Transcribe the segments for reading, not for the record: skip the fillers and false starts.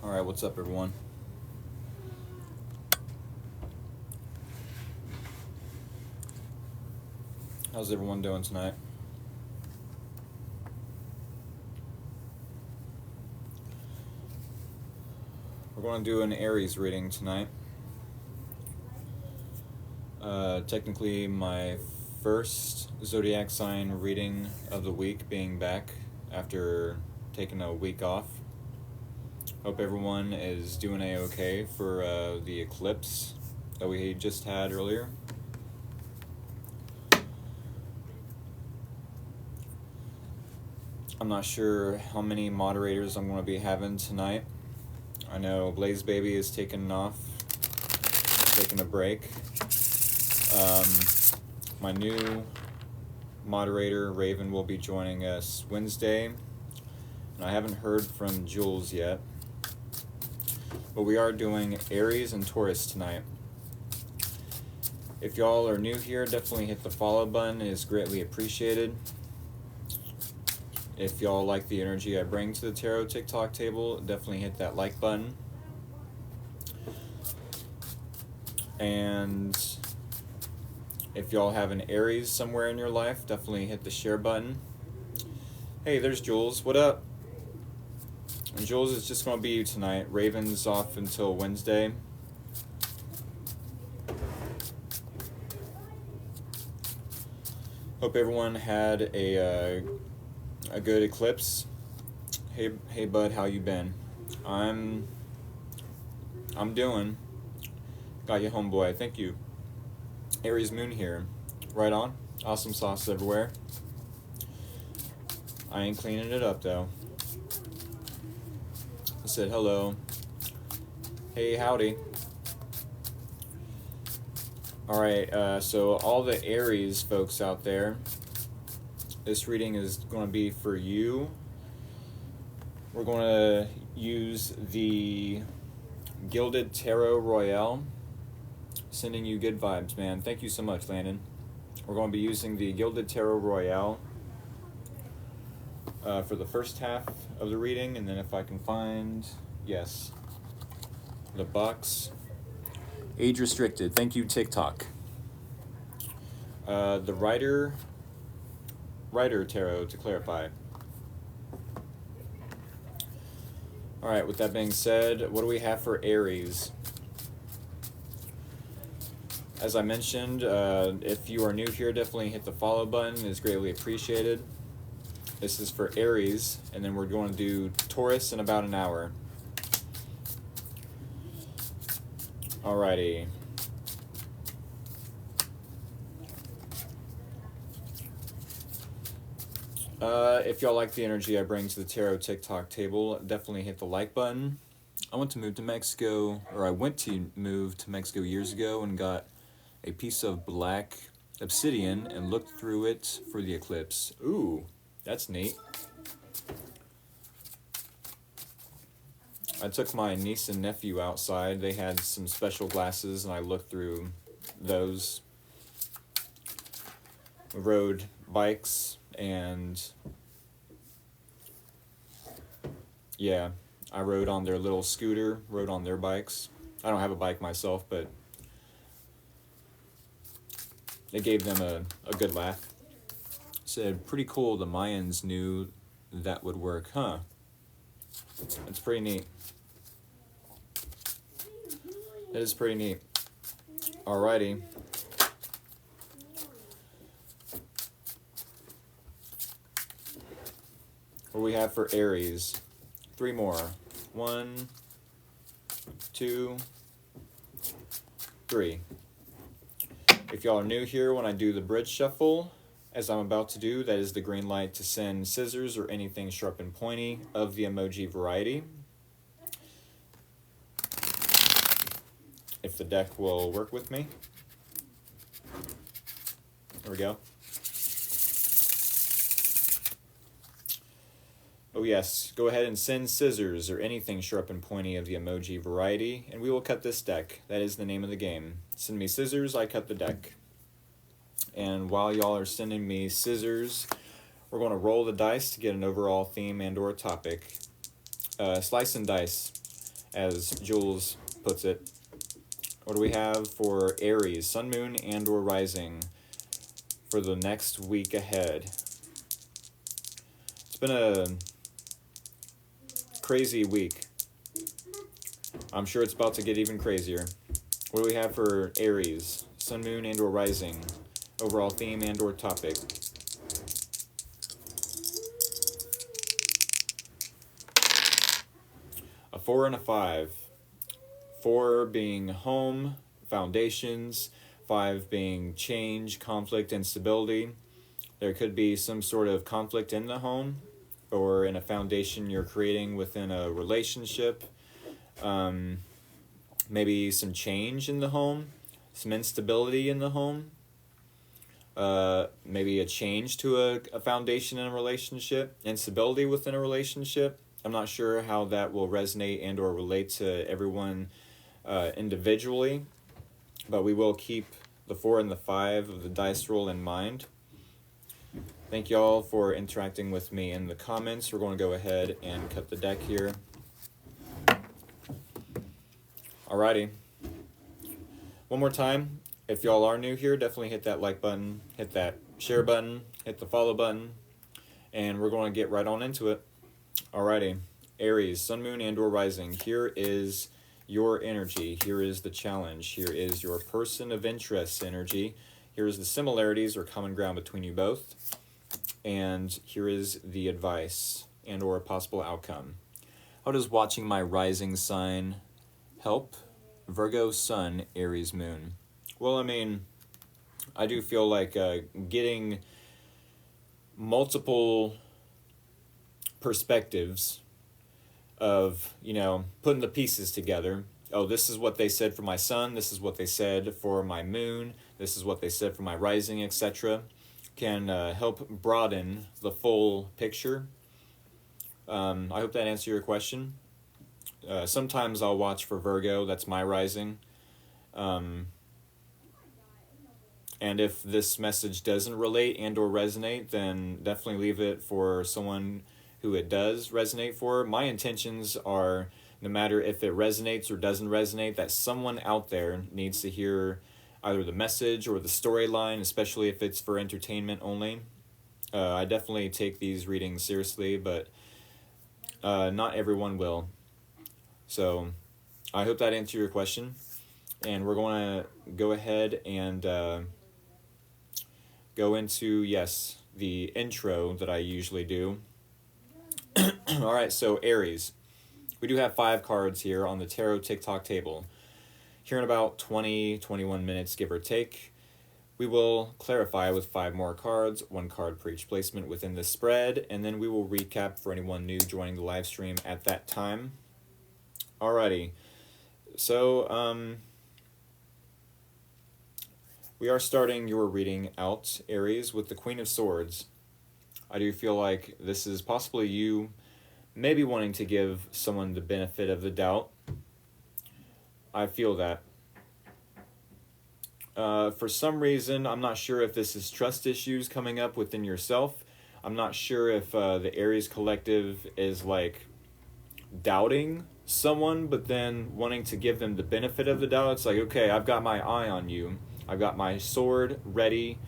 Alright, what's up, everyone? How's everyone doing tonight? We're going to do an Aries reading tonight. Technically, my first zodiac sign reading of the week, being back after taking a week off. Hope everyone is doing a-okay for the eclipse that we just had earlier. I'm not sure how many moderators I'm going to be having tonight. I know Blaze Baby is taking a break. My new moderator, Raven, will be joining us Wednesday. And I haven't heard from Jules yet. But we are doing Aries and Taurus tonight. If y'all are new here, definitely hit the follow button. It is greatly appreciated. If y'all like the energy I bring to the tarot TikTok table, definitely hit that like button. And if y'all have an Aries somewhere in your life, definitely hit the share button. Hey, there's Jules. What up? And Jules, is just going to be you tonight. Raven's off until Wednesday. Hope everyone had a good eclipse. Hey bud, how you been? I'm doing. Got you, homeboy. Thank you. Aries moon here. Right on. Awesome sauce everywhere. I ain't cleaning it up though. I said hello. Hey, howdy. Alright, so all the Aries folks out there, this reading is going to be for you. We're going to use the Gilded Tarot Royale. Sending you good vibes, man. Thank you so much, Landon. We're going to be using the Gilded Tarot Royale for the first half of the reading, and then if I can find, yes, the box. Age restricted. Thank you, TikTok. The Rider Tarot, to clarify. Alright, with that being said, what do we have for Aries? As I mentioned, if you are new here, definitely hit the follow button. It is greatly appreciated. This is for Aries, and then we're going to do Taurus in about an hour. Alrighty. If y'all like the energy I bring to the tarot TikTok table, definitely hit the like button. I went to move to Mexico years ago and got a piece of black obsidian and looked through it for the eclipse. Ooh, that's neat. I took my niece and nephew outside. They had some special glasses and I looked through those. We rode bikes and yeah, I rode on their little scooter, rode on their bikes. I don't have a bike myself, but it gave them a good laugh. Said, pretty cool the Mayans knew that would work, huh? That's pretty neat. That is pretty neat. Alrighty. What do we have for Aries? 3 more. 1, 2, 3. If y'all are new here, when I do the bridge shuffle, as I'm about to do, that is the green light to send scissors or anything sharp and pointy of the emoji variety. If the deck will work with me. There we go. Oh yes, go ahead and send scissors or anything sharp and pointy of the emoji variety, and we will cut this deck. That is the name of the game. Send me scissors, I cut the deck. And while y'all are sending me scissors, we're going to roll the dice to get an overall theme and or topic. Slice and dice. as Jules puts it. What do we have for Aries, Sun, Moon, and or Rising for the next week ahead? It's been a crazy week. I'm sure it's about to get even crazier. What do we have for Aries, Sun, Moon, and or Rising? Overall theme and or topic. A 4 and a 5. 4 being home, foundations. 5 being change, conflict, and stability. There could be some sort of conflict in the home or in a foundation you're creating within a relationship. Maybe some change in the home, some instability in the home. Maybe a change to a foundation in a relationship, instability within a relationship. I'm not sure how that will resonate and or relate to everyone individually, but we will keep the 4 and the 5 of the dice roll in mind. Thank you all for interacting with me in the comments. We're going to go ahead and cut the deck here. Alrighty. One more time, if y'all are new here, definitely hit that like button, hit that share button, hit the follow button, and we're going to get right on into it. Alrighty. Aries, Sun, Moon, and or Rising. Here is your energy. Here is the challenge. Here is your person of interest energy. Here is the similarities or common ground between you both. And here is the advice and or a possible outcome. How does watching my rising sign help? Virgo, Sun, Aries, Moon. Well, I mean, I do feel like getting multiple perspectives of, putting the pieces together. Oh, this is what they said for my sun, this is what they said for my moon, this is what they said for my rising, etc. Can help broaden the full picture. I hope that answered your question. Sometimes I'll watch for Virgo, that's my rising. And if this message doesn't relate and or resonate, then definitely leave it for someone who it does resonate for. My intentions are, no matter if it resonates or doesn't resonate, that someone out there needs to hear either the message or the storyline, especially if it's for entertainment only. I definitely take these readings seriously, but not everyone will. So I hope that answered your question. And we're going to go ahead and go into, yes, the intro that I usually do. All right, so Aries. We do have 5 cards here on the Tarot TikTok table. Here in about 20-21 minutes, give or take, we will clarify with 5 more cards, 1 card per each placement within the spread, and then we will recap for anyone new joining the live stream at that time. Alrighty, so we are starting your reading out, Aries, with the Queen of Swords. I do feel like this is possibly you maybe wanting to give someone the benefit of the doubt. I feel that. For some reason, I'm not sure if this is trust issues coming up within yourself. I'm not sure if the Aries collective is like doubting someone, but then wanting to give them the benefit of the doubt. It's like, okay, I've got my eye on you. I've got my sword ready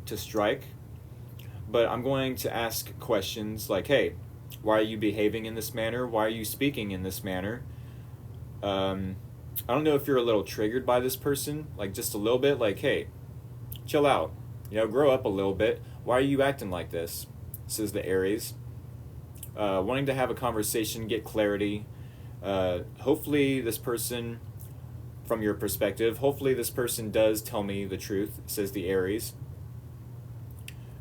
to strike. But I'm going to ask questions like, hey, why are you behaving in this manner? Why are you speaking in this manner? I don't know if you're a little triggered by this person, like just a little bit, like, hey, chill out, grow up a little bit. Why are you acting like this? Says the Aries. Wanting to have a conversation, get clarity. Hopefully this person, from your perspective, hopefully this person does tell me the truth, says the Aries.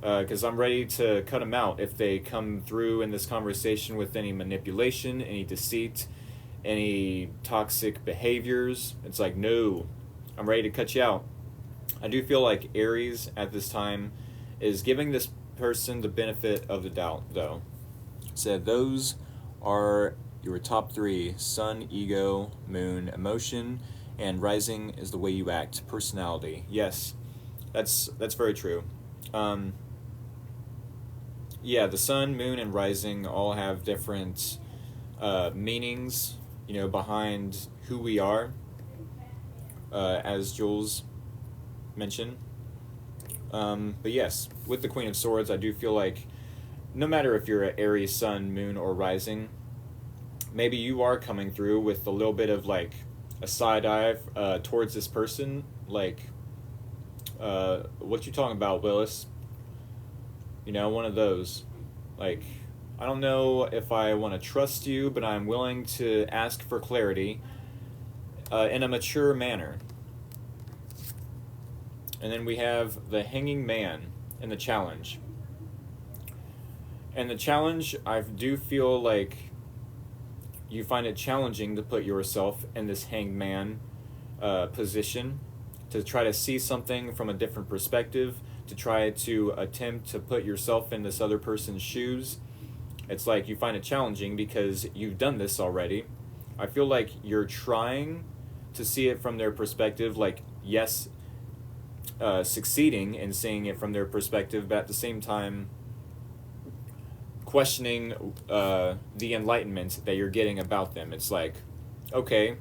Because I'm ready to cut them out if they come through in this conversation with any manipulation, any deceit, any toxic behaviors. It's like, no, I'm ready to cut you out. I do feel like Aries at this time is giving this person the benefit of the doubt, though. Said those are your top 3: Sun, ego; Moon, emotion; and Rising is the way you act, personality. Yes, that's very true. Yeah, the Sun, Moon, and Rising all have different meanings behind who we are, as Jules mentioned. But yes, with the Queen of Swords, I do feel like no matter if you're an Aries sun, moon, or rising, maybe you are coming through with a little bit of like a side eye towards this person. Like, what you talking about, Willis? One of those. Like, I don't know if I want to trust you, but I'm willing to ask for clarity in a mature manner. And then we have the Hanging Man and the challenge. And the challenge, I do feel like you find it challenging to put yourself in this Hanged Man position, to try to see something from a different perspective, to try to attempt to put yourself in this other person's shoes. It's like you find it challenging because you've done this already. I feel like you're trying to see it from their perspective, like, yes, succeeding in seeing it from their perspective, but at the same time questioning the enlightenment that you're getting about them. It's like, okay,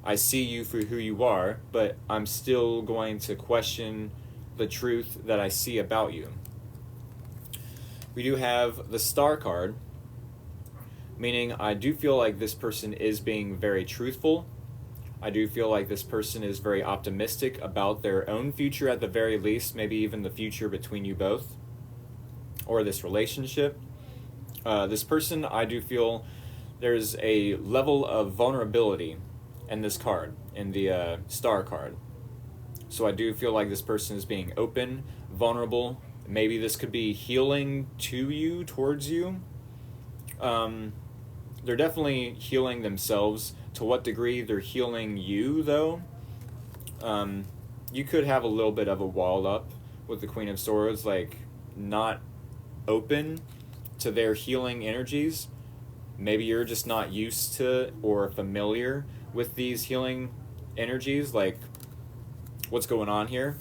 I see you for who you are, but I'm still going to question the truth that I see about you. We do have the Star card, meaning I do feel like this person is being very truthful. I do feel like this person is very optimistic about their own future at the very least, maybe even the future between you both, or this relationship. This person, I do feel there's a level of vulnerability in this card, in the Star card. So I do feel like this person is being open, vulnerable. Maybe this could be healing to you, towards you. They're definitely healing themselves. To what degree they're healing you, though, you could have a little bit of a wall up with the Queen of Swords, like not open to their healing energies. Maybe you're just not used to or familiar with these healing energies. Like, what's going on here?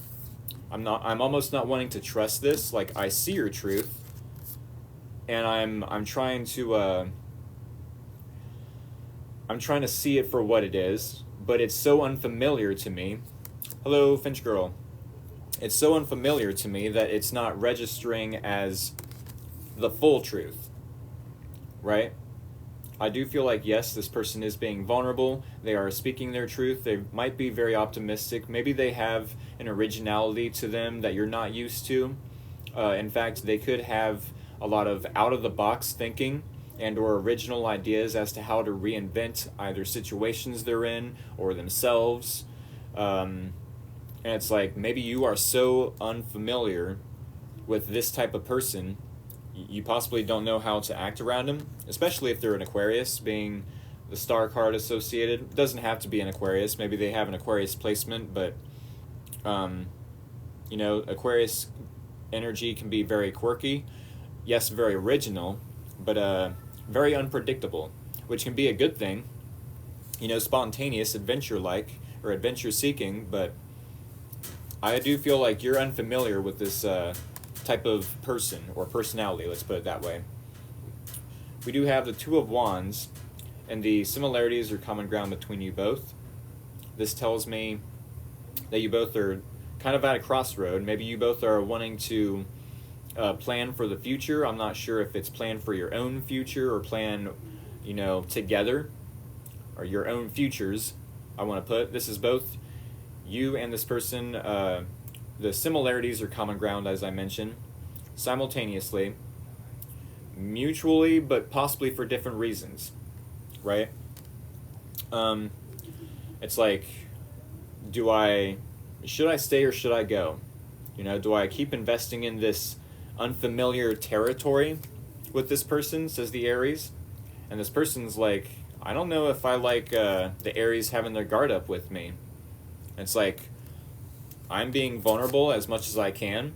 I'm almost not wanting to trust this. Like, I see your truth, and I'm trying to see it for what it is, but it's so unfamiliar to me. Hello, Finch Girl. It's so unfamiliar to me that it's not registering as the full truth, right? I do feel like, yes, this person is being vulnerable. They are speaking their truth. They might be very optimistic. Maybe they have an originality to them that you're not used to. In fact, they could have a lot of out-of-the-box thinking and or original ideas as to how to reinvent either situations they're in or themselves. And it's like, maybe you are so unfamiliar with this type of person, you possibly don't know how to act around them, especially if they're an Aquarius, being the Star card associated. It doesn't have to be an Aquarius. Maybe they have an Aquarius placement, but Aquarius energy can be very quirky. Yes, very original, but very unpredictable, which can be a good thing. Spontaneous, adventure-like, or adventure-seeking, but I do feel like you're unfamiliar with this type of person, or personality, let's put it that way. We do have the Two of Wands, and the similarities or common ground between you both. This tells me that you both are kind of at a crossroad. Maybe you both are wanting to plan for the future. I'm not sure if it's plan for your own future or plan, together, or your own futures, I want to put. This is both you and this person. The similarities or common ground, as I mentioned, simultaneously, mutually, but possibly for different reasons, right? It's like, should I stay or should I go? Do I keep investing in this unfamiliar territory with this person, says the Aries? And this person's like, I don't know if I like the Aries having their guard up with me. It's like, I'm being vulnerable as much as I can,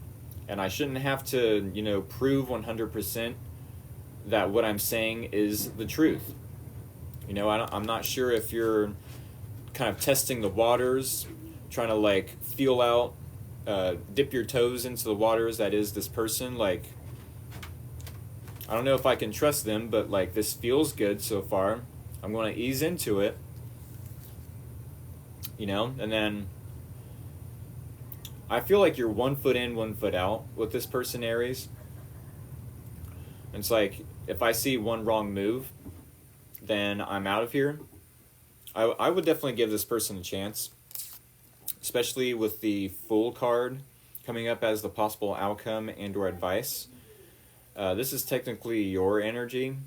and I shouldn't have to, prove 100% that what I'm saying is the truth. I'm not sure if you're kind of testing the waters, trying to feel out, dip your toes into the waters that is this person. Like, I don't know if I can trust them, but this feels good so far. I'm going to ease into it, you know, and then I feel like you're 1 foot in, 1 foot out with this person, Aries. It's like, if I see one wrong move, then I'm out of here. I would definitely give this person a chance, especially with the Fool card coming up as the possible outcome and or advice. This is technically your energy,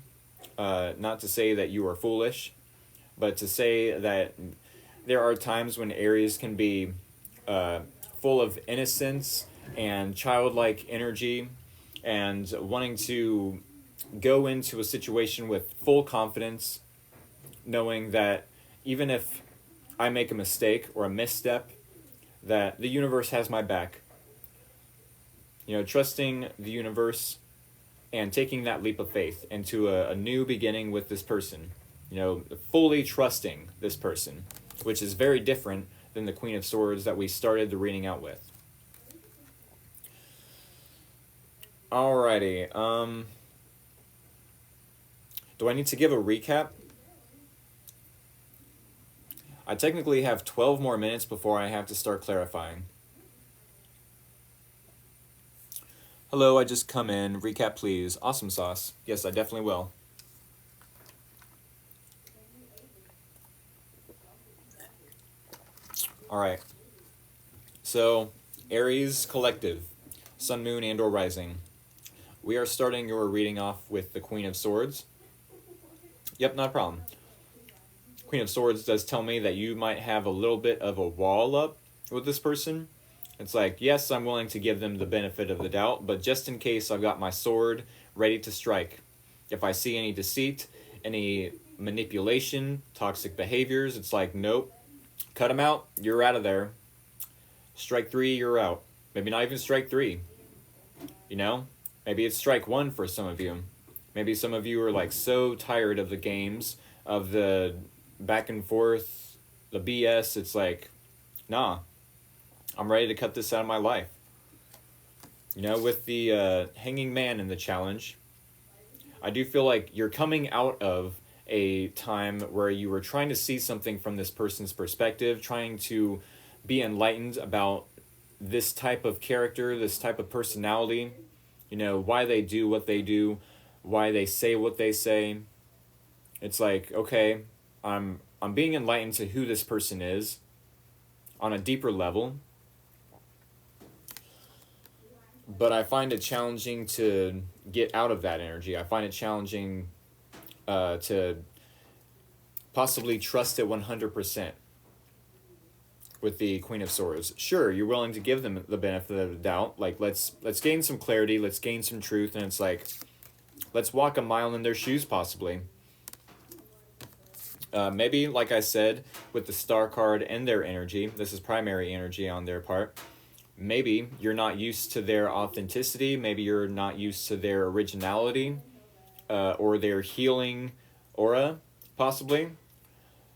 not to say that you are foolish, but to say that there are times when Aries can be full of innocence and childlike energy and wanting to go into a situation with full confidence, knowing that even if I make a mistake or a misstep, that the universe has my back. You know, trusting the universe and taking that leap of faith into a new beginning with this person. You know, fully trusting this person, which is very different than the Queen of Swords that we started the reading out with. Alrighty, do I need to give a recap? I technically have 12 more minutes before I have to start clarifying. Hello, I just come in. Recap, please. Awesome sauce. Yes, I definitely will. Alright. So, Aries Collective, Sun, Moon, and or Rising. We are starting your reading off with the Queen of Swords. Yep, not a problem. Queen of Swords does tell me that you might have a little bit of a wall up with this person. It's like, yes, I'm willing to give them the benefit of the doubt, but just in case, I've got my sword ready to strike. If I see any deceit, any manipulation, toxic behaviors, it's like, nope, cut them out, you're out of there. Strike 3, you're out. Maybe not even strike 3. You know? Maybe it's strike 1 for some of you. Maybe some of you are like so tired of the games, of the back and forth, the BS. It's like, nah, I'm ready to cut this out of my life. You know, with the Hanging Man in the challenge, I do feel like you're coming out of a time where you were trying to see something from this person's perspective, trying to be enlightened about this type of character, this type of personality, you know, why they do what they do, why they say what they say. It's like, okay, I'm being enlightened to who this person is on a deeper level. But I find it challenging to get out of that energy. I find it challenging to possibly trust it 100% with the Queen of Swords. Sure, you're willing to give them the benefit of the doubt. Like, let's gain some clarity, let's gain some truth, and it's like, let's walk a mile in their shoes, possibly. Maybe, like I said, with the Star card and their energy, this is primary energy on their part, maybe you're not used to their authenticity, maybe you're not used to their originality, or their healing aura, possibly.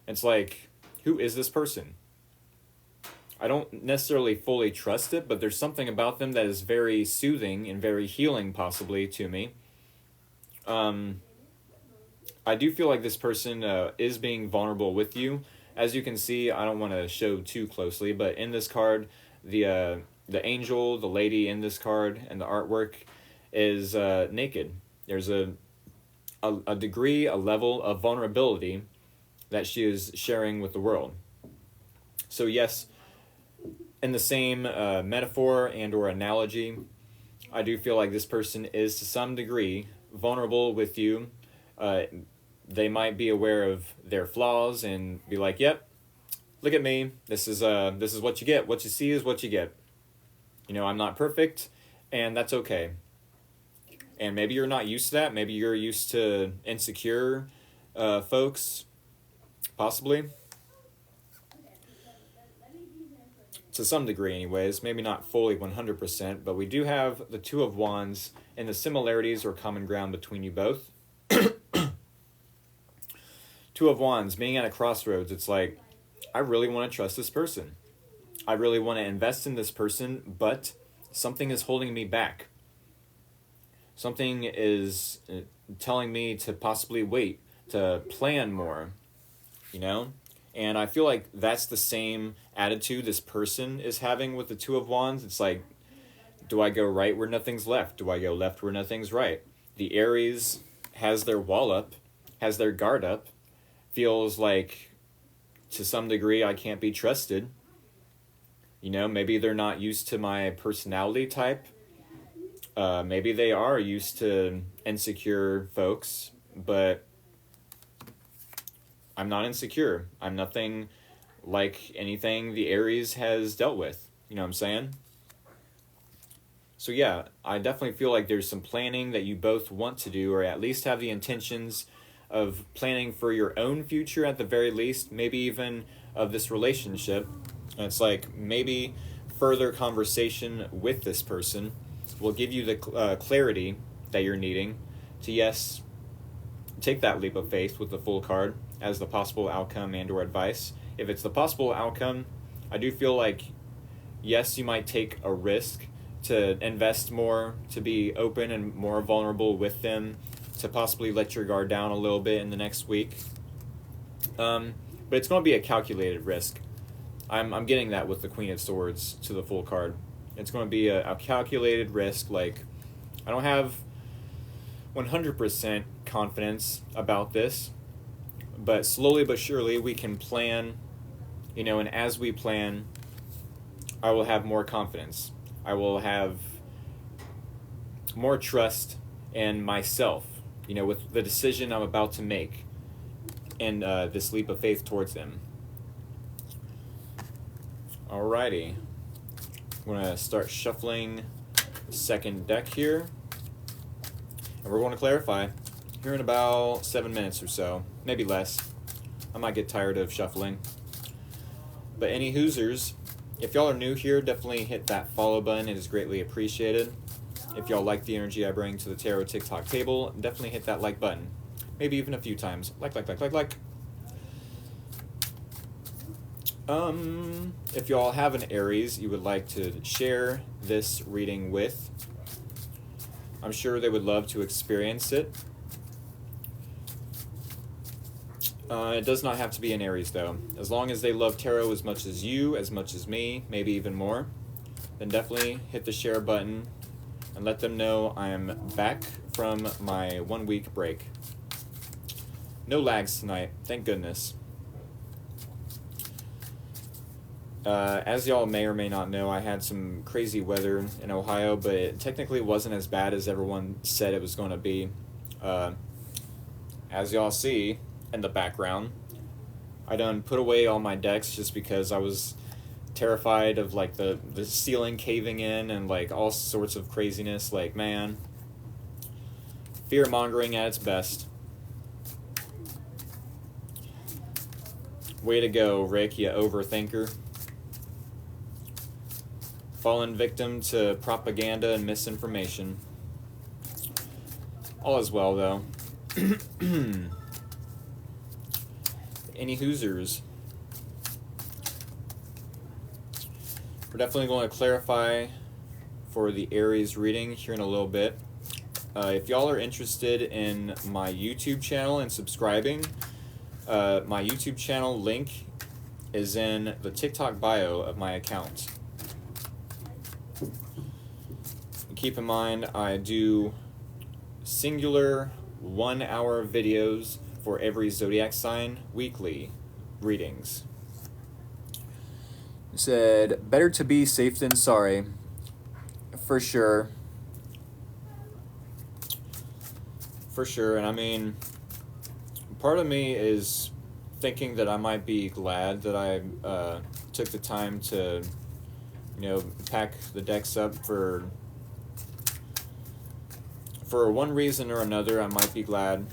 It's like, who is this person? I don't necessarily fully trust it, but there's something about them that is very soothing and very healing, possibly, to me. I do feel like this person is being vulnerable with you. As you can see, I don't want to show too closely, but in this card, the angel, the lady in this card, and the artwork is naked. There's a degree, a level of vulnerability that she is sharing with the world. So yes, in the same metaphor and or analogy, I do feel like this person is to some degree vulnerable with you. They might be aware of their flaws and be like, yep, look at me. This is what you get. What you see is what you get. You know, I'm not perfect, and that's okay. And maybe you're not used to that. Maybe you're used to insecure folks, possibly. To some degree anyways, maybe not fully 100%, but we do have the Two of Wands and the similarities or common ground between you both. Two of Wands, being at a crossroads, it's like, I really want to trust this person. I really want to invest in this person, but something is holding me back. Something is telling me to possibly wait, to plan more, you know? And I feel like that's the same attitude this person is having with the Two of Wands. It's like, do I go right where nothing's left? Do I go left where nothing's right? The Aries has their wall up, has their guard up, feels like to some degree I can't be trusted. You know, maybe they're not used to my personality type. Maybe they are used to insecure folks, but I'm not insecure. I'm nothing like anything the Aries has dealt with. You know what I'm saying? So yeah, I definitely feel like there's some planning that you both want to do, or at least have the intentions of planning for your own future at the very least, maybe even of this relationship. And it's like maybe further conversation with this person will give you the clarity that you're needing to, yes, take that leap of faith with the Fool card as the possible outcome and or advice. If it's the possible outcome, I do feel like, yes, you might take a risk to invest more, to be open and more vulnerable with them, to possibly let your guard down a little bit in the next week. But it's going to be a calculated risk. I'm getting that with the Queen of Swords to the Fool card. It's going to be a calculated risk. Like, I don't have 100% confidence about this, but slowly but surely we can plan, you know, and as we plan, I will have more confidence. I will have more trust in myself, you know, with the decision I'm about to make and this leap of faith towards them. Alrighty. I'm going to start shuffling the second deck here. And we're going to clarify here in about 7 minutes or so, maybe less. I might get tired of shuffling. But any Hoosers, if y'all are new here, definitely hit that follow button. It is greatly appreciated. If y'all like the energy I bring to the Tarot TikTok table, definitely hit that like button. Maybe even a few times. Like. If y'all have an Aries you would like to share this reading with, I'm sure they would love to experience it. It does not have to be an Aries, though. As long as they love tarot as much as you, as much as me, maybe even more, then definitely hit the share button and let them know I am back from my 1 week break. No lags tonight, thank goodness. As y'all may or may not know, I had some crazy weather in Ohio, but it technically wasn't as bad as everyone said it was going to be. As y'all see in the background, I done put away all my decks just because I was terrified of like the ceiling caving in and like all sorts of craziness. Like, man, fear-mongering at its best. Way to go, Rick, you overthinker. Fallen victim to propaganda and misinformation. All is well, though. Any Hoosers? We're definitely going to clarify for the Aries reading here in a little bit. If y'all are interested in my YouTube channel and subscribing, my YouTube channel link is in the TikTok bio of my account. Keep in mind, I do singular 1 hour videos for every zodiac sign, weekly readings. It said, better to be safe than sorry. For sure. For sure, and I mean, part of me is thinking that I might be glad that I took the time to, you know, pack the decks up for one reason or another. I might be glad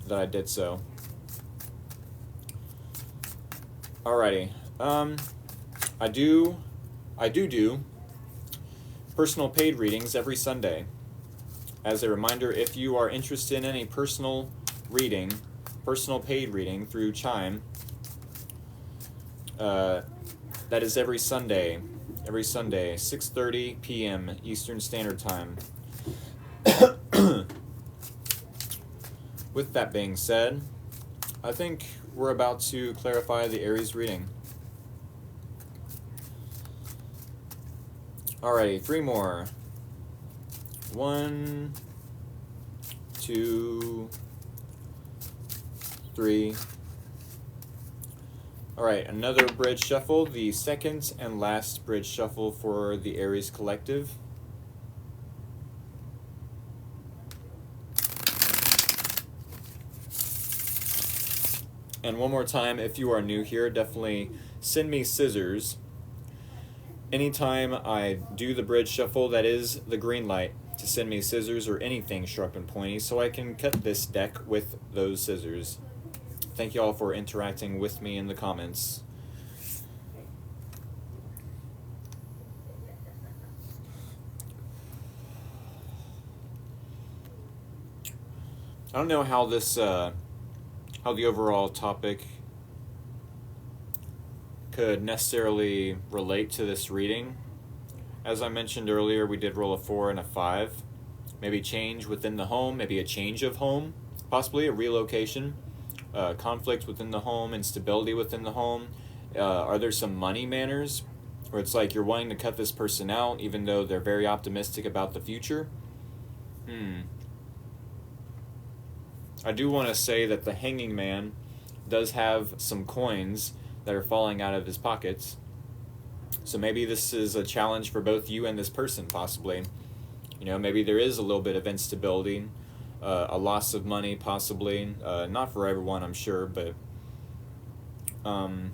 that I did so. Alrighty. I do personal paid readings every Sunday. As a reminder, if you are interested in any personal paid reading through Chime, that is every Sunday, 6:30 p.m. Eastern Standard Time. With that being said, I think we're about to clarify the Aries reading. Alrighty, 3 more. 1, 2, 3. Alright, another bridge shuffle, the second and last bridge shuffle for the Aries collective. And one more time, if you are new here, definitely send me scissors. Anytime I do the bridge shuffle, that is the green light to send me scissors or anything sharp and pointy so I can cut this deck with those scissors. Thank you all for interacting with me in the comments. I don't know how this, how the overall topic could necessarily relate to this reading. As I mentioned earlier, we did roll a 4 and a 5. Maybe change within the home, maybe a change of home, possibly a relocation, conflict within the home, instability within the home. Are there some money manners where it's like you're wanting to cut this person out even though they're very optimistic about the future? I do want to say that the Hanging Man does have some coins that are falling out of his pockets. So maybe this is a challenge for both you and this person, possibly. You know, maybe there is a little bit of instability, a loss of money, possibly. Not for everyone, I'm sure, but... or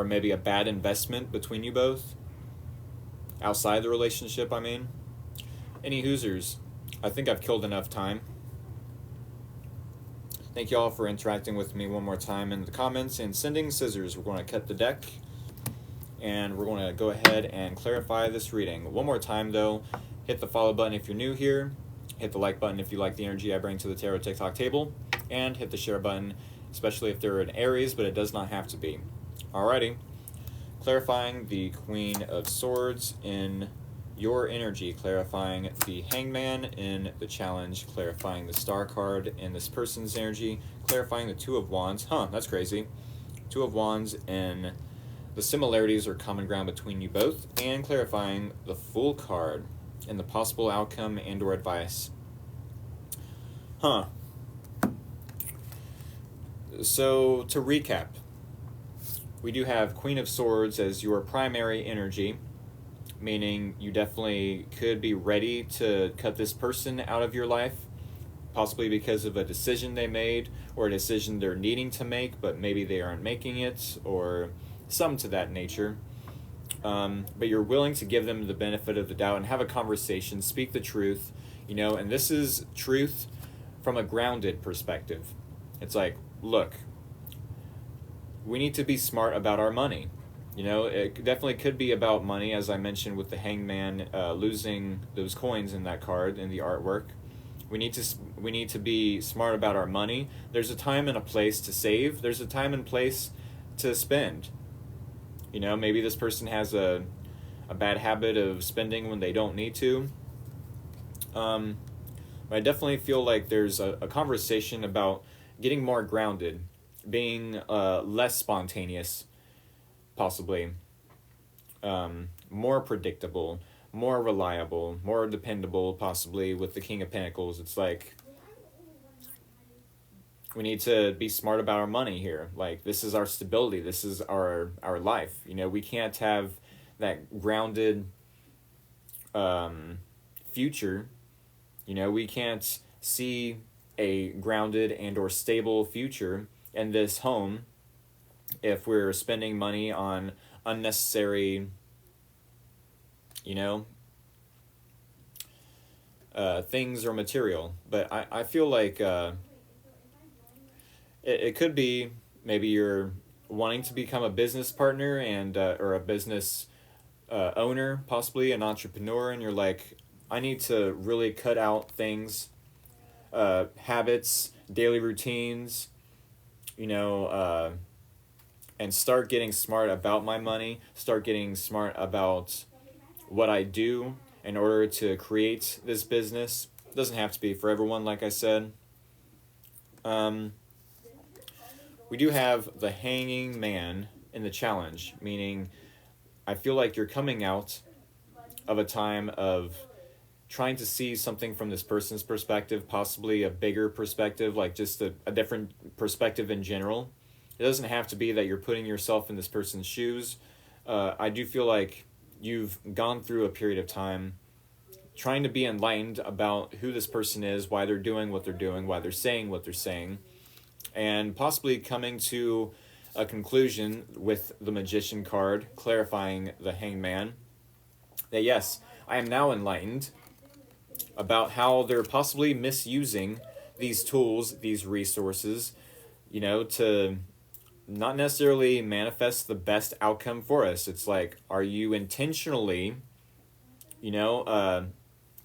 maybe a bad investment between you both. Outside the relationship, I mean. Any Hoosers? I think I've killed enough time. Thank you all for interacting with me one more time in the comments and sending scissors. We're going to cut the deck, and we're going to go ahead and clarify this reading. One more time, though, hit the follow button if you're new here, hit the like button if you like the energy I bring to the Tarot TikTok table, and hit the share button, especially if they're an Aries, but it does not have to be. Alrighty, clarifying the Queen of Swords in your energy, clarifying the Hangman in the challenge, clarifying the Star card in this person's energy, clarifying the Two of Wands. That's crazy. Two of Wands in the similarities or common ground between you both, and clarifying the Fool card in the possible outcome and or advice. So to recap, we do have Queen of Swords as your primary energy, meaning you definitely could be ready to cut this person out of your life, possibly because of a decision they made or a decision they're needing to make, but maybe they aren't making it, or some to that nature. But you're willing to give them the benefit of the doubt and have a conversation, speak the truth, you know, and this is truth from a grounded perspective. It's like, look, we need to be smart about our money. You know, it definitely could be about money, as I mentioned with the Hangman losing those coins in that card in the artwork. We need to be smart about our money. There's a time and a place to save. There's a time and place to spend. You know, maybe this person has a bad habit of spending when they don't need to. But I definitely feel like there's a conversation about getting more grounded, being less spontaneous, possibly, more predictable, more reliable, more dependable, possibly, with the King of Pentacles. It's like, we need to be smart about our money here. Like, this is our stability. This is our life. You know, we can't have that grounded future. You know, we can't see a grounded and or stable future in this home if we're spending money on unnecessary, you know, things or material. But I feel like it could be maybe you're wanting to become a business partner and or a business owner, possibly an entrepreneur, and you're like, I need to really cut out things, habits, daily routines, you know, and start getting smart about my money, start getting smart about what I do in order to create this business. It doesn't have to be for everyone, like I said. We do have the hanging man in the challenge, meaning I feel like you're coming out of a time of trying to see something from this person's perspective, possibly a bigger perspective, like just a different perspective in general. It doesn't have to be that you're putting yourself in this person's shoes. I do feel like you've gone through a period of time trying to be enlightened about who this person is, why they're doing what they're doing, why they're saying what they're saying, and possibly coming to a conclusion with the Magician card, clarifying the Hangman, that yes, I am now enlightened about how they're possibly misusing these tools, these resources, to not necessarily manifest the best outcome for us. It's like, are you intentionally,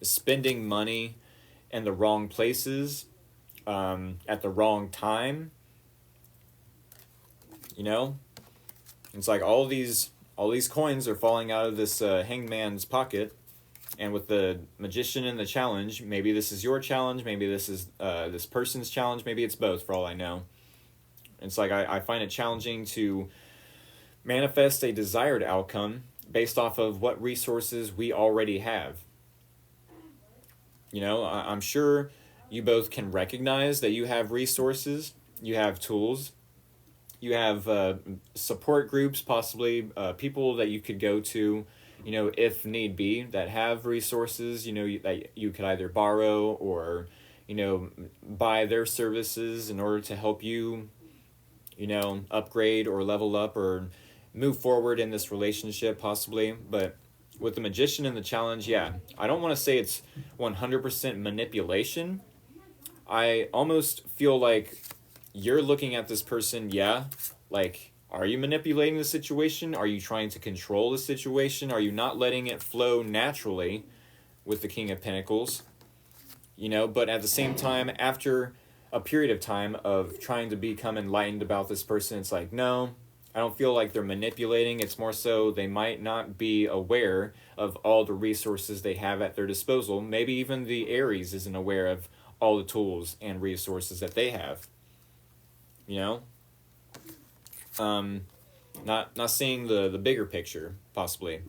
spending money in the wrong places, at the wrong time? It's like all these coins are falling out of this hangman's pocket, and with the Magician in the challenge, maybe this is your challenge, maybe this is this person's challenge, maybe it's both for all I know. It's like I find it challenging to manifest a desired outcome based off of what resources we already have. I'm sure you both can recognize that you have resources, you have tools, you have support groups, possibly people that you could go to, if need be, that have resources, that you could either borrow or, buy their services in order to help you, upgrade or level up or move forward in this relationship, possibly. But with the Magician in the challenge, yeah, I don't want to say it's 100% manipulation. I almost feel like you're looking at this person, yeah, like, are you manipulating the situation? Are you trying to control the situation? Are you not letting it flow naturally with the King of Pentacles? But at the same time, after a period of time of trying to become enlightened about this person, it's like, no, I don't feel like they're manipulating. It's more so they might not be aware of all the resources they have at their disposal. Maybe even the Aries isn't aware of all the tools and resources that they have. Not seeing the bigger picture, possibly.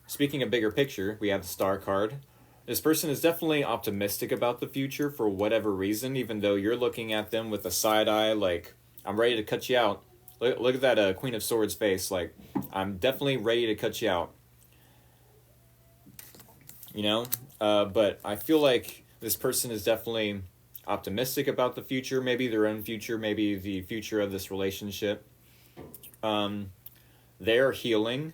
Speaking of bigger picture, we have the Star card. This person is definitely optimistic about the future for whatever reason, even though you're looking at them with a side eye, like, I'm ready to cut you out. Look at that Queen of Swords face, like, I'm definitely ready to cut you out. But I feel like this person is definitely optimistic about the future, maybe their own future, maybe the future of this relationship. They're healing.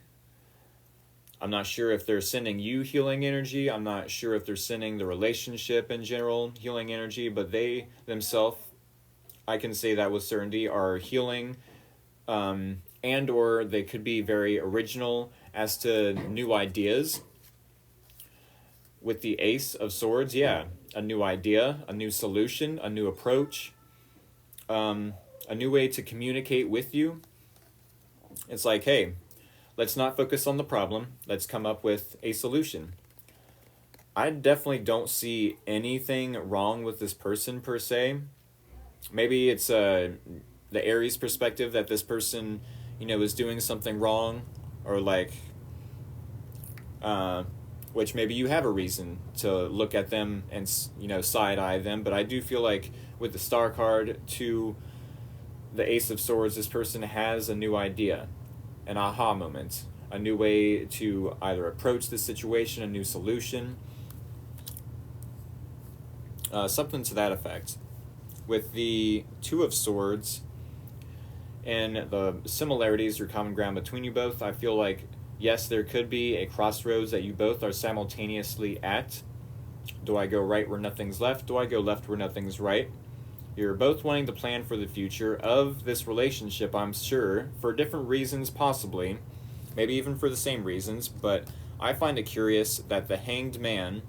I'm not sure if they're sending you healing energy. I'm not sure if they're sending the relationship in general healing energy, but they themselves, I can say that with certainty, are healing, and or they could be very original as to new ideas. With the Ace of Swords, yeah, a new idea, a new solution, a new approach, a new way to communicate with you. It's like, hey, let's not focus on the problem. Let's come up with a solution. I definitely don't see anything wrong with this person per se. Maybe it's the Aries perspective that this person, is doing something wrong, or like, which maybe you have a reason to look at them and, side eye them. But I do feel like with the Star card to the Ace of Swords, this person has a new idea, an aha moment, a new way to either approach the situation, a new solution, something to that effect. With the Two of Swords and the similarities or common ground between you both, I feel like, yes, there could be a crossroads that you both are simultaneously at. Do I go right where nothing's left? Do I go left where nothing's right? You're both wanting to plan for the future of this relationship, I'm sure, for different reasons possibly, maybe even for the same reasons, but I find it curious that the Hanged Man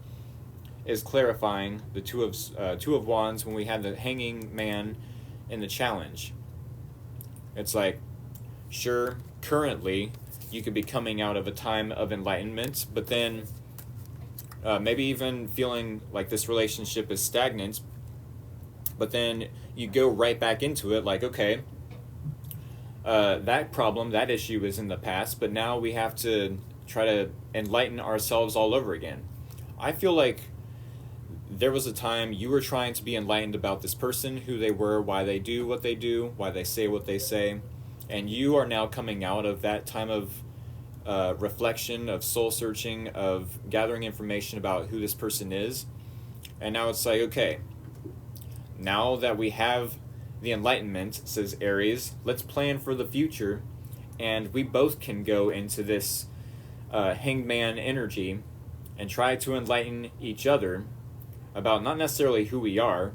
is clarifying the Two of Wands when we had the Hanging Man in the challenge. It's like, sure, currently you could be coming out of a time of enlightenment, but then maybe even feeling like this relationship is stagnant But then you go right back into it like, okay, that problem, that issue is in the past, but now we have to try to enlighten ourselves all over again. I feel like there was a time you were trying to be enlightened about this person, who they were, why they do what they do, why they say what they say, and you are now coming out of that time of reflection, of soul searching, of gathering information about who this person is. And now it's like, okay, now that we have the enlightenment, says Aries, let's plan for the future, and we both can go into this hangman energy and try to enlighten each other about not necessarily who we are,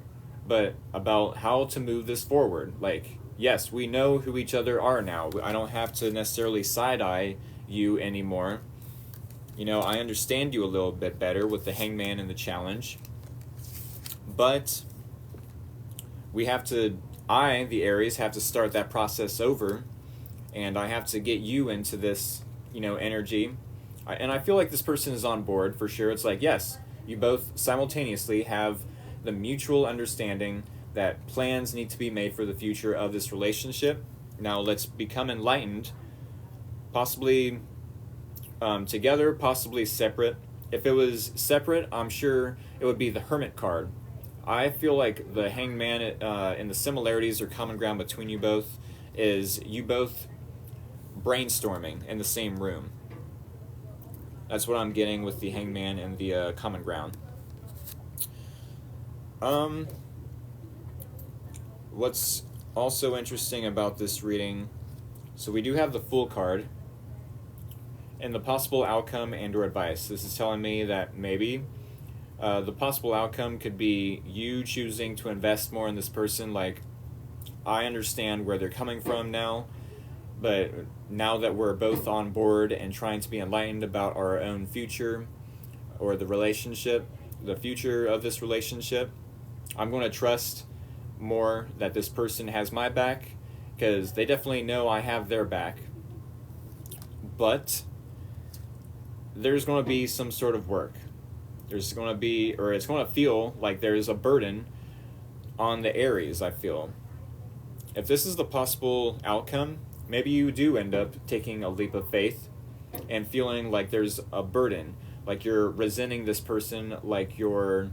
but about how to move this forward. Like, yes, we know who each other are now. I don't have to necessarily side-eye you anymore. You know, I understand you a little bit better with the hangman and the challenge. But we have to, the Aries, have to start that process over, and I have to get you into this, energy. And I feel like this person is on board for sure. It's like, yes, you both simultaneously have the mutual understanding that plans need to be made for the future of this relationship. Now let's become enlightened, possibly together, possibly separate. If it was separate, I'm sure it would be the Hermit card. I feel like the Hangman and the similarities or common ground between you both is you both brainstorming in the same room. That's what I'm getting with the Hangman and the common ground. What's also interesting about this reading, so we do have the Fool card and the possible outcome and or advice. This is telling me that maybe the possible outcome could be you choosing to invest more in this person. Like, I understand where they're coming from now, but now that we're both on board and trying to be enlightened about our own future or the relationship, the future of this relationship, I'm going to trust more that this person has my back, because they definitely know I have their back. But there's going to be some sort of work. There's going to be, or it's going to feel like there's a burden on the Aries, I feel. If this is the possible outcome, maybe you do end up taking a leap of faith and feeling like there's a burden, like you're resenting this person, like you're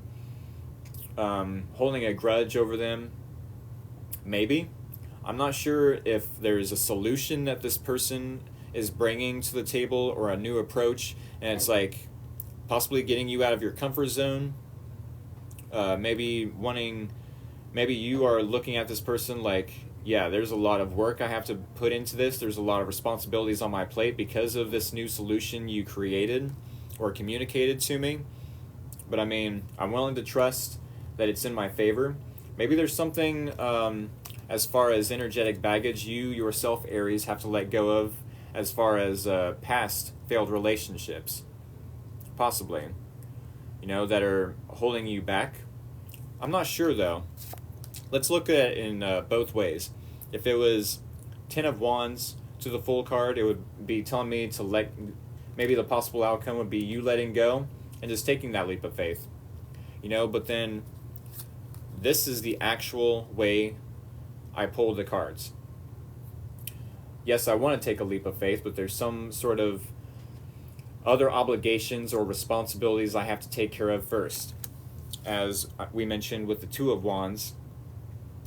holding a grudge over them. Maybe. I'm not sure if there's a solution that this person is bringing to the table or a new approach, and it's like possibly getting you out of your comfort zone. Maybe you are looking at this person like, yeah, there's a lot of work I have to put into this. There's a lot of responsibilities on my plate because of this new solution you created or communicated to me. But I mean, I'm willing to trust that it's in my favor. Maybe there's something as far as energetic baggage you yourself, Aries, have to let go of as far as past failed relationships. Possibly. That are holding you back. I'm not sure, though. Let's look at it in both ways. If it was 10 of Wands to the Fool card, it would be telling me to maybe the possible outcome would be you letting go and just taking that leap of faith. But then this is the actual way I pulled the cards. Yes, I want to take a leap of faith, but there's some sort of other obligations or responsibilities I have to take care of first. As we mentioned with the Two of Wands,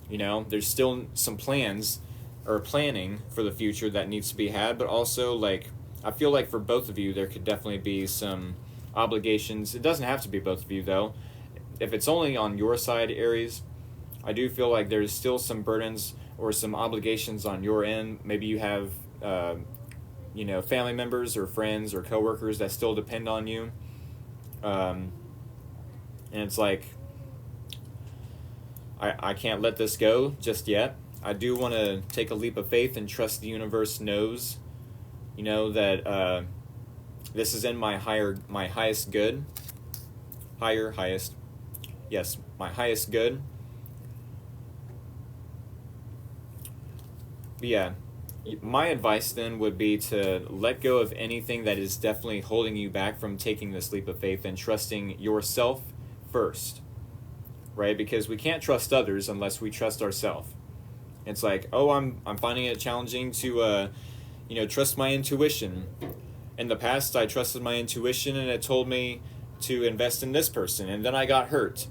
there's still some plans or planning for the future that needs to be had, but also, like, I feel like for both of you, there could definitely be some obligations. It doesn't have to be both of you, though. If it's only on your side, Aries, I do feel like there's still some burdens or some obligations on your end. Maybe you have, family members or friends or coworkers that still depend on you. And it's like, I can't let this go just yet. I do want to take a leap of faith and trust the universe knows, that this is in my highest good. Highest. Yes, my highest good. But yeah, my advice then would be to let go of anything that is definitely holding you back from taking this leap of faith and trusting yourself first, right? Because we can't trust others unless we trust ourselves. It's like, oh, I'm finding it challenging to trust my intuition. In the past, I trusted my intuition and it told me to invest in this person, and then I got hurt.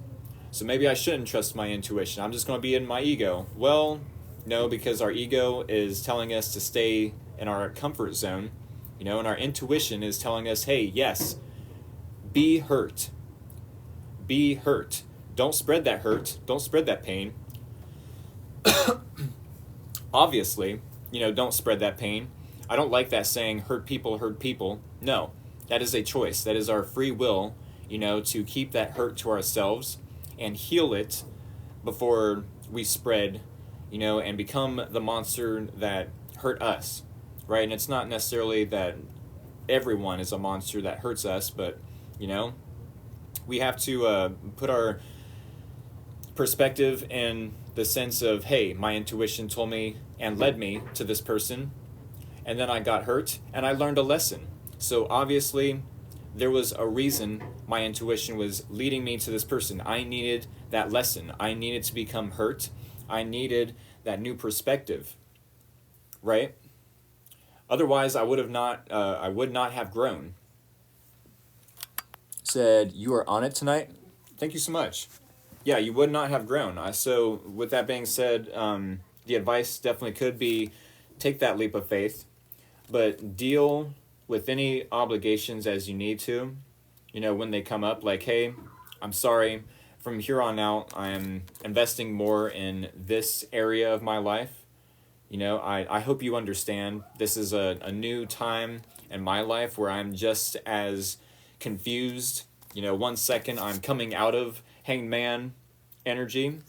So maybe I shouldn't trust my intuition. I'm just going to be in my ego. Well, no, because our ego is telling us to stay in our comfort zone, and our intuition is telling us, hey, yes, be hurt. Be hurt. Don't spread that hurt. Don't spread that pain. Obviously, don't spread that pain. I don't like that saying, hurt people, hurt people. No, that is a choice. That is our free will, to keep that hurt to ourselves and heal it before we spread, and become the monster that hurt us, right? And it's not necessarily that everyone is a monster that hurts us, but, we have to put our perspective in the sense of, hey, my intuition told me and led me to this person, and then I got hurt, and I learned a lesson. So obviously, there was a reason my intuition was leading me to this person. I needed that lesson. I needed to become hurt. I needed that new perspective, right? Otherwise, I would not have grown. Said, you are on it tonight? Thank you so much. Yeah, you would not have grown. So with that being said, the advice definitely could be take that leap of faith, but deal with any obligations as you need to, when they come up, like, hey, I'm sorry, from here on out, I'm investing more in this area of my life. I hope you understand this is a new time in my life where I'm just as confused. 1 second I'm coming out of hanged man energy,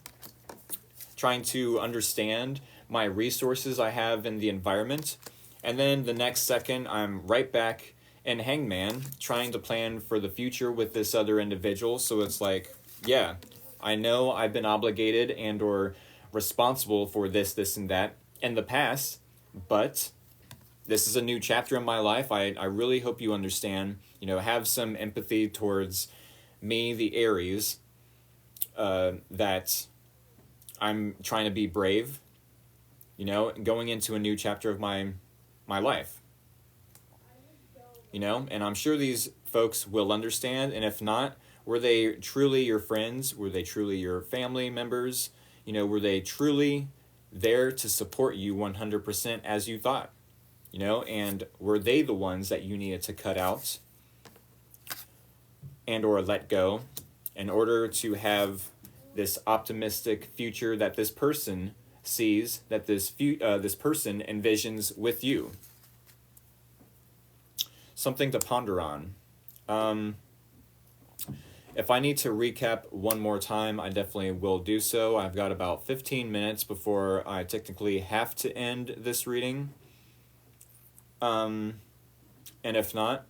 trying to understand my resources I have in the environment. And then the next second, I'm right back in hangman, trying to plan for the future with this other individual. So it's like, yeah, I know I've been obligated and or responsible for this, and that in the past, but this is a new chapter in my life. I really hope you understand, have some empathy towards me, the Aries, that I'm trying to be brave, going into a new chapter of my life, and I'm sure these folks will understand. And if not, were they truly your friends? Were they truly your family members? Were they truly there to support you 100% as you thought? And were they the ones that you needed to cut out and or let go in order to have this optimistic future that this person sees, that this person envisions with you? Something to ponder on. If I need to recap one more time, I definitely will do so. I've got about 15 minutes before I technically have to end this reading. And if not,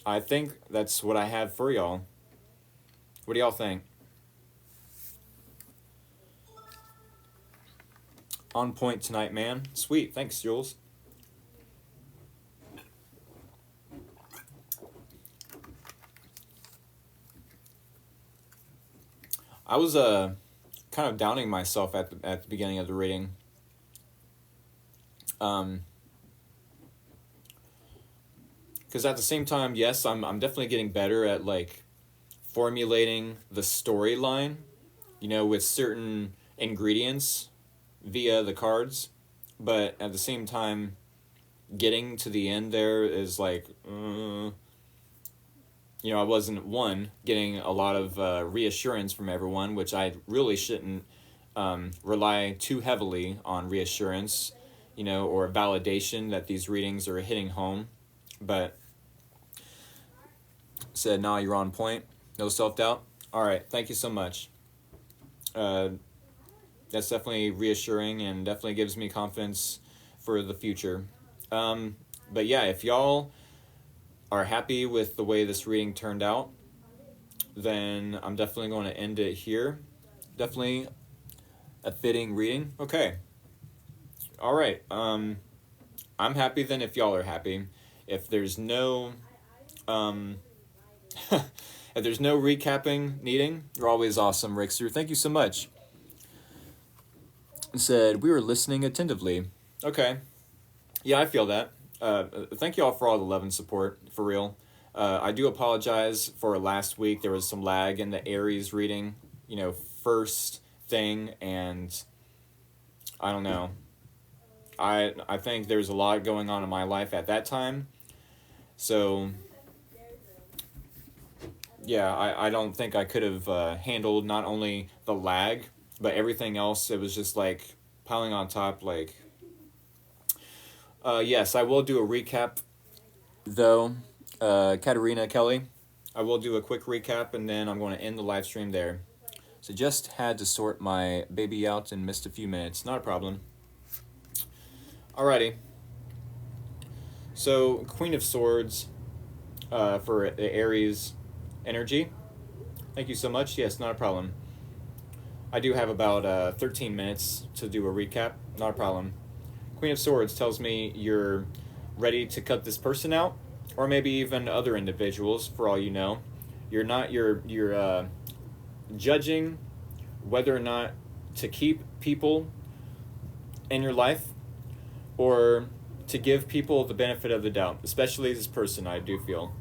I think that's what I have for y'all. What do y'all think? On point tonight, man. Sweet. Thanks, Jules. I was kind of downing myself at the beginning of the reading. Because at the same time, yes, I'm definitely getting better at formulating the storyline, with certain ingredients via the cards, but at the same time, getting to the end there is I wasn't getting a lot of reassurance from everyone, which I really shouldn't rely too heavily on reassurance, or validation that these readings are hitting home. But said, nah, you're on point. No self-doubt. All right, thank you so much. That's definitely reassuring and definitely gives me confidence for the future. But yeah, if y'all are happy with the way this reading turned out, then I'm definitely going to end it here. Definitely a fitting reading. Okay. All right. I'm happy then if y'all are happy. If there's no If there's no recapping needing, you're always awesome, Rickster. Thank you so much. It said, we were listening attentively. Okay. Yeah, I feel that. Thank you all for all the love and support, for real. I do apologize for last week. There was some lag in the Aries reading, first thing, and I don't know. I think there's a lot going on in my life at that time. So, yeah, I don't think I could have handled not only the lag, but everything else. It was just like piling on top. Like, yes, I will do a recap, though. Katerina Kelly, I will do a quick recap, and then I'm going to end the live stream there. So just had to sort my baby out and missed a few minutes. Not a problem. Alrighty. So, Queen of Swords for the Aries energy. Thank you so much. Yes, not a problem. I do have about 13 minutes to do a recap. Not a problem. Queen of Swords tells me you're ready to cut this person out, or maybe even other individuals, for all you know. You're judging whether or not to keep people in your life or to give people the benefit of the doubt, especially this person, I do feel.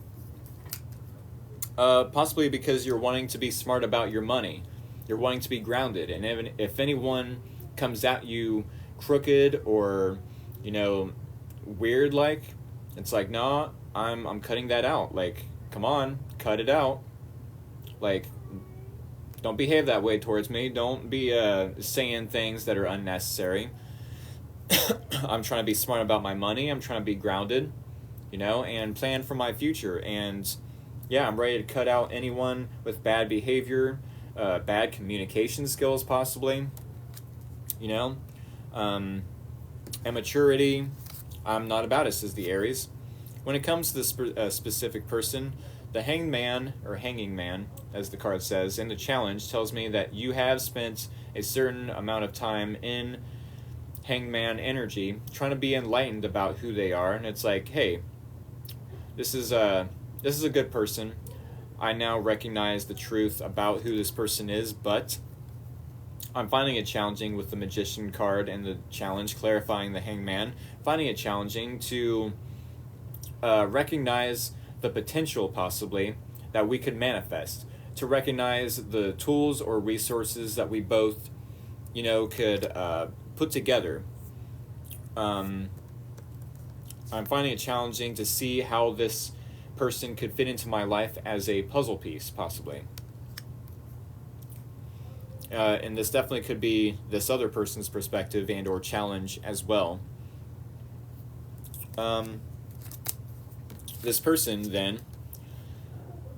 Possibly because you're wanting to be smart about your money. You're wanting to be grounded, and even if anyone comes at you crooked or, weird, like, it's like, nah, I'm cutting that out. Like, come on, cut it out. Like, don't behave that way towards me. Don't be saying things that are unnecessary. I'm trying to be smart about my money. I'm trying to be grounded, and plan for my future. And yeah, I'm ready to cut out anyone with bad behavior, bad communication skills, possibly. Immaturity. I'm not about it, says the Aries. When it comes to this specific person, the hanged man, or hanging man, as the card says, in the challenge tells me that you have spent a certain amount of time in hangman energy trying to be enlightened about who they are, and it's like, hey, this is a good person. I now recognize the truth about who this person is, but I'm finding it challenging with the Magician card and the challenge clarifying the hangman, finding it challenging to recognize the potential, possibly, that we could manifest, to recognize the tools or resources that we both, could put together. I'm finding it challenging to see how this person could fit into my life as a puzzle piece, possibly. And this definitely could be this other person's perspective and or challenge as well. This person, then,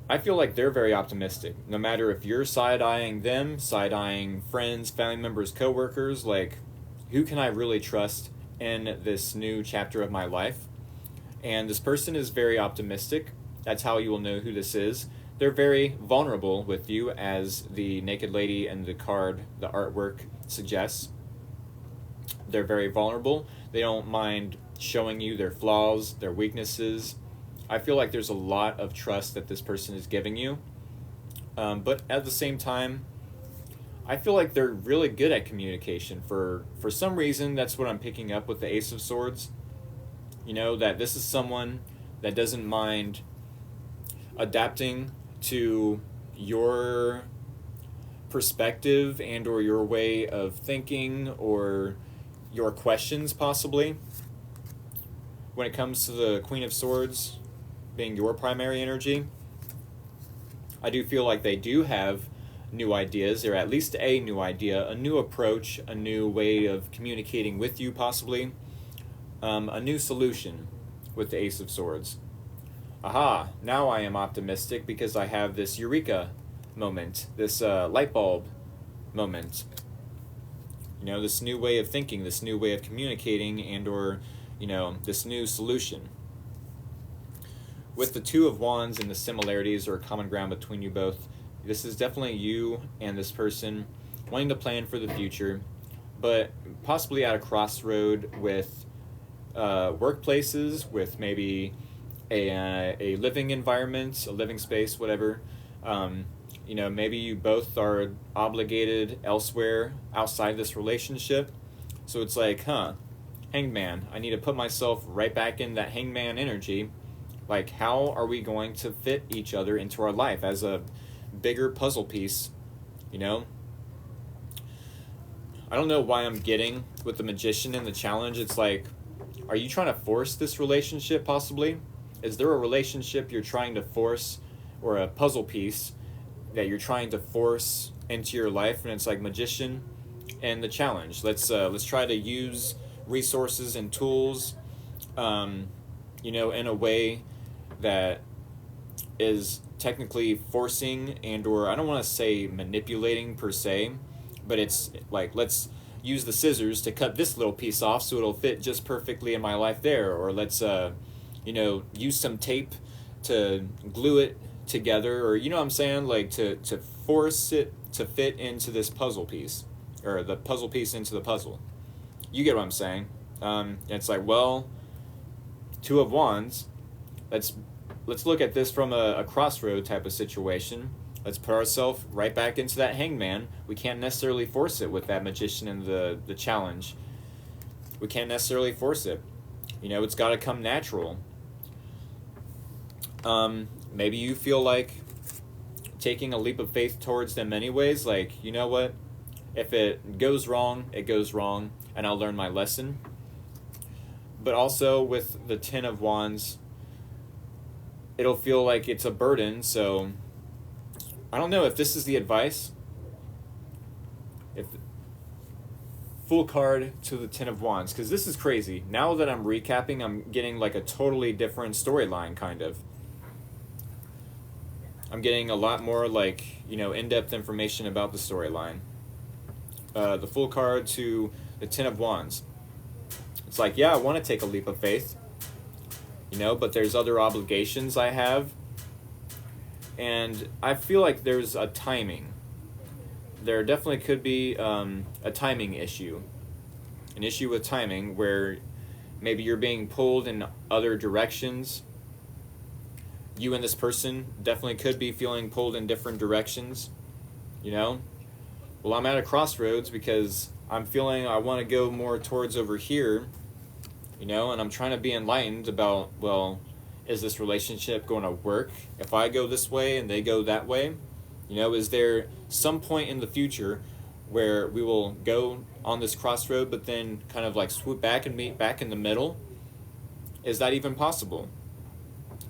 I feel like they're very optimistic. No matter if you're side-eyeing them, side-eyeing friends, family members, coworkers, like, who can I really trust in this new chapter of my life? And this person is very optimistic. That's how you will know who this is. They're very vulnerable with you, as the naked lady and the card, the artwork, suggests. They're very vulnerable. They don't mind showing you their flaws, their weaknesses. I feel like there's a lot of trust that this person is giving you. But at the same time, I feel like they're really good at communication. For some reason, that's what I'm picking up with the Ace of Swords. That this is someone that doesn't mind adapting to your perspective and or your way of thinking or your questions, possibly. When it comes to the Queen of Swords being your primary energy, I do feel like they do have new ideas, or at least a new idea, a new approach, a new way of communicating with you, possibly. A new solution with the Ace of Swords. Aha, now I am optimistic because I have this eureka moment, this light bulb moment. This new way of thinking, this new way of communicating, and or, this new solution. With the Two of Wands and the similarities or common ground between you both, this is definitely you and this person wanting to plan for the future, but possibly at a crossroad with workplaces, with maybe a living environment, a living space, whatever. Maybe you both are obligated elsewhere outside this relationship. So it's like, hangman, I need to put myself right back in that hangman energy. Like, how are we going to fit each other into our life as a bigger puzzle piece, you know? I don't know why I'm getting with the magician and the challenge. It's like, are you trying to force this relationship possibly? Is there a relationship you're trying to force, or a puzzle piece that you're trying to force into your life? And it's like magician and the challenge. Let's try to use resources and tools, in a way that is technically forcing and or I don't want to say manipulating per se, but it's like, let's use the scissors to cut this little piece off so it'll fit just perfectly in my life there, or let's use some tape to glue it together, or what I'm saying, like to force it to fit into this puzzle piece, or the puzzle piece into the puzzle. You get what I'm saying? It's like, well, Two of Wands, let's look at this from a crossroad type of situation. Let's put ourselves right back into that hangman. We can't necessarily force it with that magician and the challenge. We can't necessarily force it. It's got to come natural. Maybe you feel like taking a leap of faith towards them anyways. Like, you know what? If it goes wrong, it goes wrong, and I'll learn my lesson. But also with the Ten of Wands, it'll feel like it's a burden. So I don't know if this is the advice. If full card to the Ten of Wands, because this is crazy. Now that I'm recapping, I'm getting like a totally different storyline, kind of. I'm getting a lot more like, in-depth information about the storyline. The full card to the Ten of Wands. It's like, yeah, I want to take a leap of faith, but there's other obligations I have. And I feel like there's a timing. There definitely could be a timing issue. An issue with timing where maybe you're being pulled in other directions. You and this person definitely could be feeling pulled in different directions, Well, I'm at a crossroads because I'm feeling I want to go more towards over here, and I'm trying to be enlightened about, well, is this relationship going to work if I go this way and they go that way? Is there some point in the future where we will go on this crossroad but then kind of like swoop back and meet back in the middle? Is that even possible?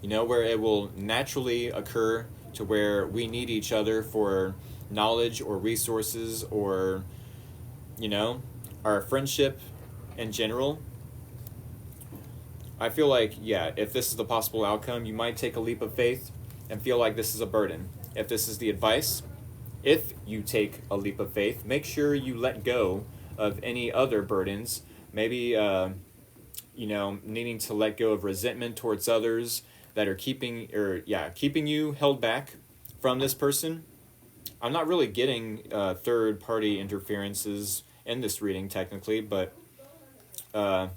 Where it will naturally occur to where we need each other for knowledge or resources or, our friendship in general. I feel like, yeah, if this is the possible outcome, you might take a leap of faith and feel like this is a burden. If this is the advice, if you take a leap of faith, make sure you let go of any other burdens. Maybe, needing to let go of resentment towards others that are keeping you held back from this person. I'm not really getting third-party interferences in this reading, technically, but there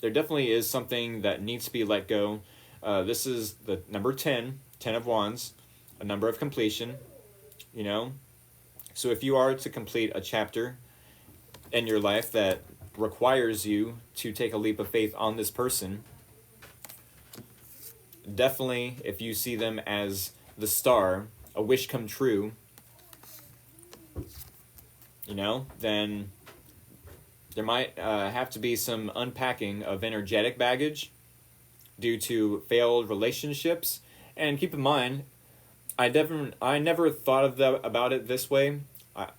definitely is something that needs to be let go. This is the number 10 of Wands, a number of completion, So if you are to complete a chapter in your life that requires you to take a leap of faith on this person, definitely if you see them as the star, a wish come true, then there might have to be some unpacking of energetic baggage due to failed relationships. And keep in mind, I never thought about it this way.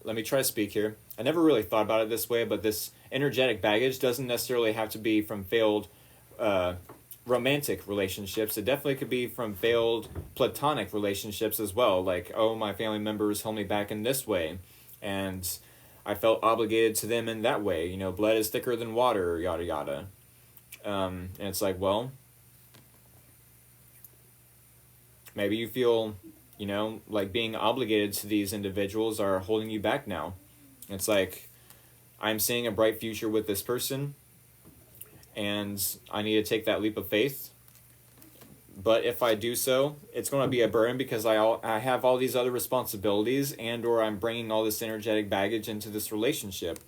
Let me try to speak here. I never really thought about it this way, but this energetic baggage doesn't necessarily have to be from failed romantic relationships. It definitely could be from failed platonic relationships as well. Like, oh, my family members held me back in this way, and I felt obligated to them in that way. Blood is thicker than water, yada yada. And it's like, well, maybe you feel, like being obligated to these individuals are holding you back now. It's like, I'm seeing a bright future with this person, and I need to take that leap of faith. but if I do so, it's going to be a burden because I have all these other responsibilities, and or I'm bringing all this energetic baggage into this relationship.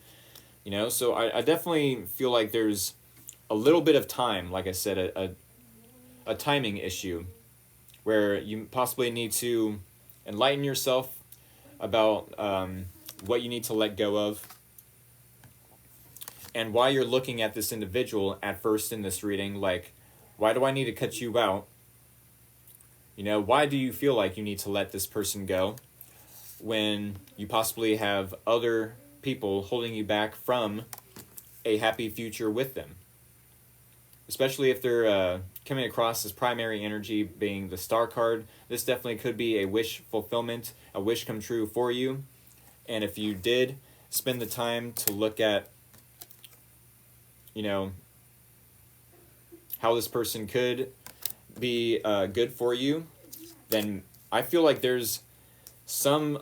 So I definitely feel like there's a little bit of time, like I said, a timing issue where you possibly need to enlighten yourself about what you need to let go of, and why you're looking at this individual at first in this reading, like, why do I need to cut you out? Why do you feel like you need to let this person go when you possibly have other people holding you back from a happy future with them? Especially if they're coming across as primary energy being the Star card. This definitely could be a wish fulfillment, a wish come true for you. And if you did spend the time to look at how this person could be good for you, then I feel like there's some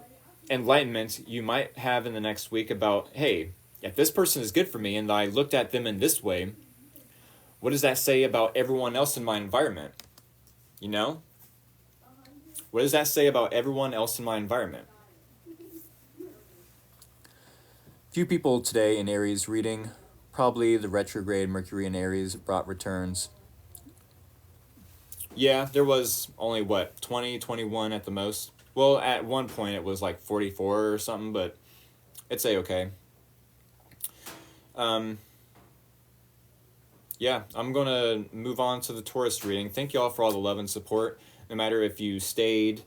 enlightenment you might have in the next week about, hey, if this person is good for me and I looked at them in this way, what does that say about everyone else in my environment? What does that say about everyone else in my environment? Few people today in Aries reading. Probably the retrograde Mercury in Aries brought returns. Yeah, there was only, 20, 21 at the most. Well, at one point it was like 44 or something, but it's A-okay. Yeah, I'm going to move on to the Taurus reading. Thank you all for all the love and support, no matter if you stayed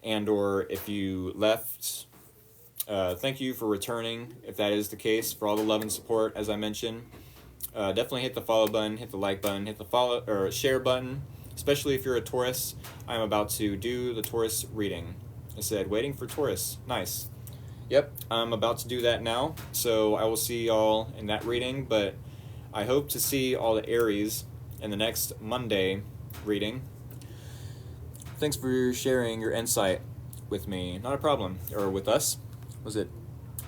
and or if you left. Thank you for returning, if that is the case, for all the love and support, as I mentioned. Definitely hit the follow button, hit the like button, hit the follow or share button, especially if you're a Taurus. I'm about to do the Taurus reading. I said, waiting for Taurus. Nice. Yep, I'm about to do that now, so I will see y'all in that reading, but I hope to see all the Aries in the next Monday reading. Thanks for sharing your insight with me. Not a problem. Or with us. Was it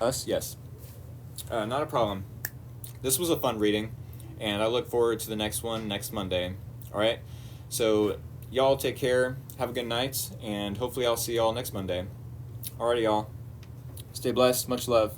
us? Yes. Not a problem. This was a fun reading, and I look forward to the next one next Monday. All right? So, y'all take care. Have a good night, and hopefully I'll see y'all next Monday. Alrighty, y'all. Stay blessed. Much love.